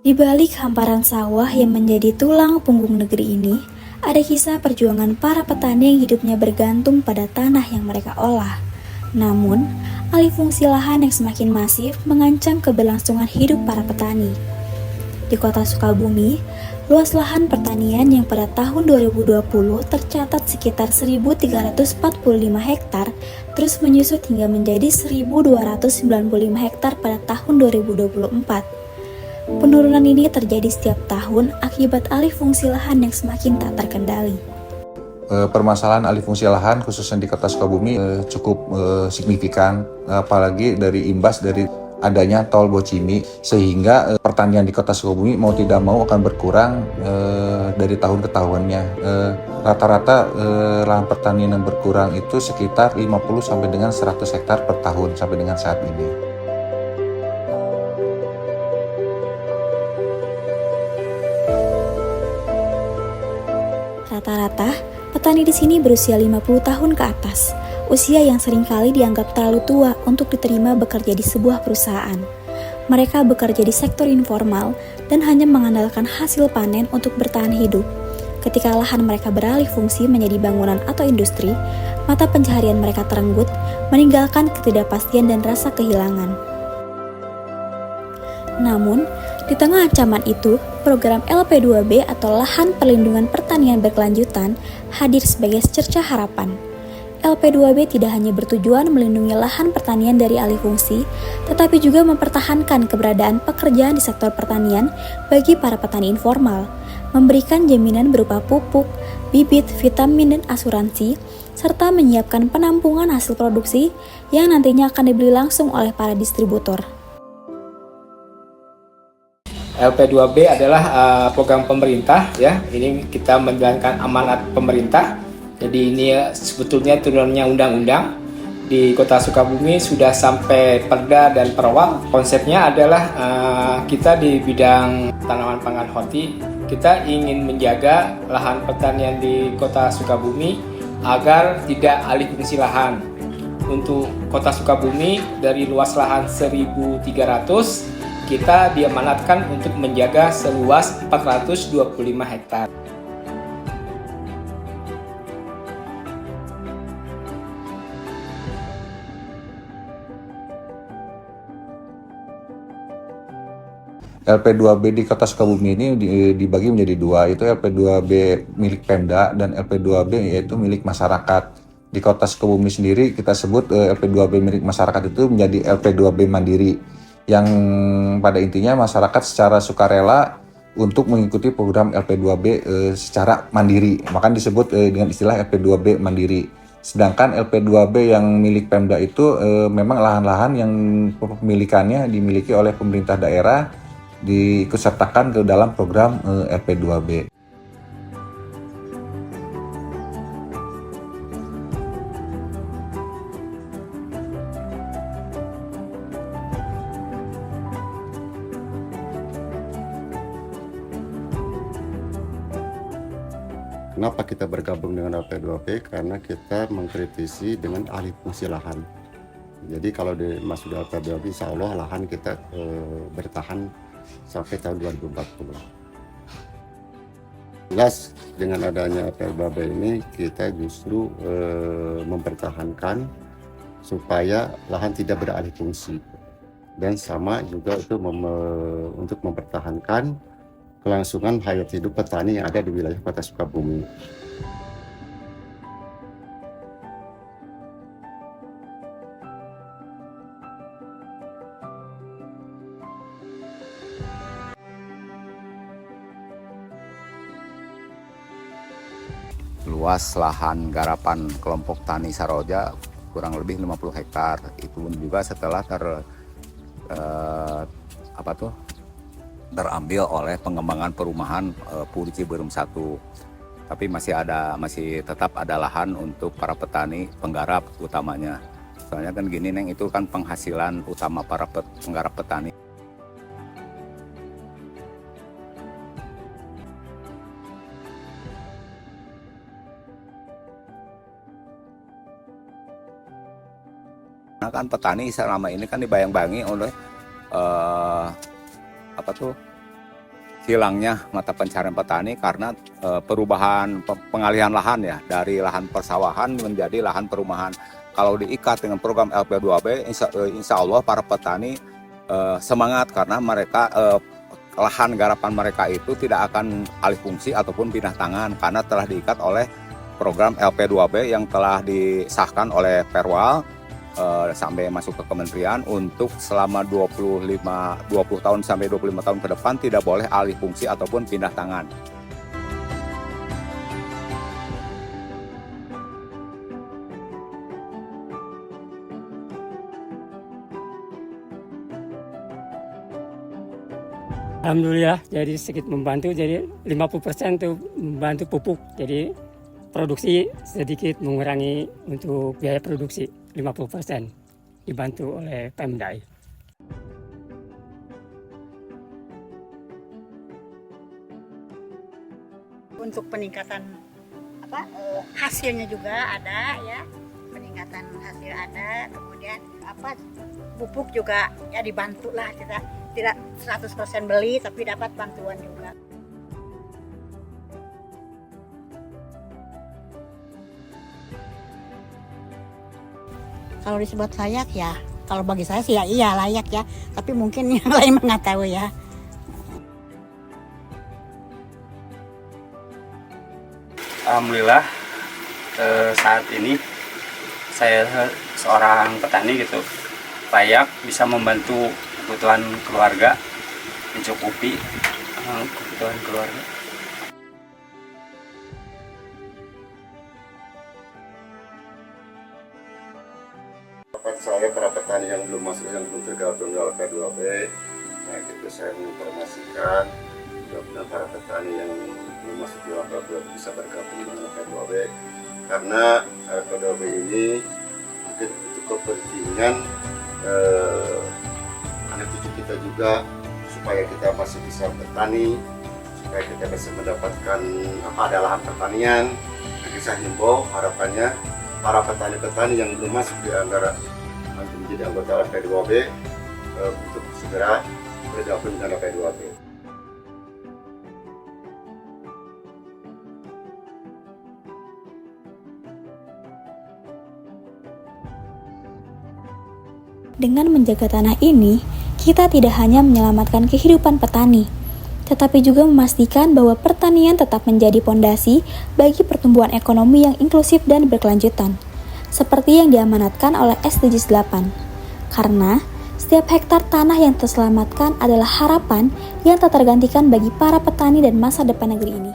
Di balik hamparan sawah yang menjadi tulang punggung negeri ini, ada kisah perjuangan para petani yang hidupnya bergantung pada tanah yang mereka olah. Namun, alih fungsi lahan yang semakin masif mengancam keberlangsungan hidup para petani. Di kota Sukabumi, luas lahan pertanian yang pada tahun 2020 tercatat sekitar 1.345 hektar terus menyusut hingga menjadi 1.295 hektar pada tahun 2024. Penurunan ini terjadi setiap tahun akibat alih fungsi lahan yang semakin tak terkendali. Permasalahan alih fungsi lahan khususnya di kota Sukabumi cukup signifikan, apalagi dari imbas dari adanya tol Bocimi, sehingga pertanian di kota Sukabumi mau tidak mau akan berkurang dari tahun ke tahunnya. Rata-rata lahan pertanian yang berkurang itu sekitar 50 sampai dengan 100 hektar per tahun sampai dengan saat ini. Rata-rata, petani di sini berusia 50 tahun ke atas, usia yang seringkali dianggap terlalu tua untuk diterima bekerja di sebuah perusahaan. Mereka bekerja di sektor informal dan hanya mengandalkan hasil panen untuk bertahan hidup. Ketika lahan mereka beralih fungsi menjadi bangunan atau industri, mata pencaharian mereka terenggut, meninggalkan ketidakpastian dan rasa kehilangan. Namun, di tengah ancaman itu, program LP2B atau Lahan Perlindungan Pertanian Berkelanjutan hadir sebagai secercah harapan. LP2B tidak hanya bertujuan melindungi lahan pertanian dari alih fungsi, tetapi juga mempertahankan keberadaan pekerjaan di sektor pertanian bagi para petani informal, memberikan jaminan berupa pupuk, bibit, vitamin, dan asuransi, serta menyiapkan penampungan hasil produksi yang nantinya akan dibeli langsung oleh para distributor. LP2B adalah program pemerintah ya. Ini kita menjalankan amanat pemerintah. Jadi ini sebetulnya turunannya undang-undang. Di Kota Sukabumi sudah sampai Perda dan Perwak. Konsepnya adalah kita di bidang tanaman pangan horti, kita ingin menjaga lahan pertanian di Kota Sukabumi agar tidak alih fungsi lahan. Untuk Kota Sukabumi dari luas lahan 1.300, kita diamanatkan untuk menjaga seluas 425 hektar. LP2B di kota Sukabumi ini dibagi menjadi dua, itu LP2B milik Pemda dan LP2B yaitu milik masyarakat. Di kota Sukabumi sendiri kita sebut LP2B milik masyarakat itu menjadi LP2B mandiri, yang pada intinya masyarakat secara sukarela untuk mengikuti program LP2B secara mandiri, maka disebut dengan istilah LP2B mandiri. Sedangkan LP2B yang milik Pemda itu memang lahan-lahan yang kepemilikannya dimiliki oleh pemerintah daerah, diikutsertakan ke dalam program LP2B. Kenapa kita bergabung dengan LP2B? Karena kita mengkritisi dengan alih fungsi lahan. Jadi kalau masuk di LP2B, insya Allah lahan kita bertahan sampai tahun 2040. Jelas dengan adanya LP2B ini kita justru mempertahankan supaya lahan tidak beralih fungsi. Dan sama juga itu untuk mempertahankan kelangsungan hayat hidup petani yang ada di wilayah Kota Sukabumi. Luas lahan garapan kelompok tani Saroja kurang lebih 50 hektar. Itu juga setelah terambil oleh pengembangan perumahan Puri Ciberem 1. Tapi masih tetap ada lahan untuk para petani penggarap utamanya. Soalnya kan gini Neng, itu kan penghasilan utama para penggarap petani. Nah kan petani selama ini kan dibayang-bayangi oleh hilangnya mata pencaharian petani karena perubahan pengalihan lahan ya dari lahan persawahan menjadi lahan perumahan. Kalau diikat dengan program LP2B, insya Allah para petani semangat karena mereka lahan garapan mereka itu tidak akan alih fungsi ataupun pindah tangan karena telah diikat oleh program LP2B yang telah disahkan oleh Perwal sampai masuk ke kementerian untuk selama 20 tahun sampai 25 tahun ke depan tidak boleh alih fungsi ataupun pindah tangan. Alhamdulillah jadi sedikit membantu, jadi 50% itu membantu pupuk, jadi produksi sedikit mengurangi untuk biaya produksi 50% dibantu oleh Pemdai. Untuk peningkatan hasilnya juga ada ya, peningkatan hasil ada, kemudian pupuk juga ya dibantu lah, kita tidak 100% beli tapi dapat bantuan juga. Kalau disebut layak ya, kalau bagi saya sih ya iya layak ya, tapi mungkin yang lain nggak tahu ya. Alhamdulillah saat ini saya seorang petani gitu layak bisa membantu kebutuhan keluarga, mencukupi kebutuhan keluarga. Saya para petani yang belum tergabung dalam LP2B, nah gitu saya menginformasikan mudah-mudahan para petani yang belum masuk dalam LP2B bisa bergabung dengan LP2B karena LP2B ini mungkin untuk kepentingan anak cucu kita juga supaya kita masih bisa bertani, supaya kita bisa mendapatkan ada lahan pertanian. Jadi saya himbau harapannya para petani-petani yang belum masuk di antara menjadi anggota LP2B untuk segera bergabung dengan LP2B. Dengan menjaga tanah ini, kita tidak hanya menyelamatkan kehidupan petani, tetapi juga memastikan bahwa pertanian tetap menjadi pondasi bagi pertumbuhan ekonomi yang inklusif dan berkelanjutan, seperti yang diamanatkan oleh SDGs 8. Karena setiap hektar tanah yang terselamatkan adalah harapan yang tak tergantikan bagi para petani dan masa depan negeri ini.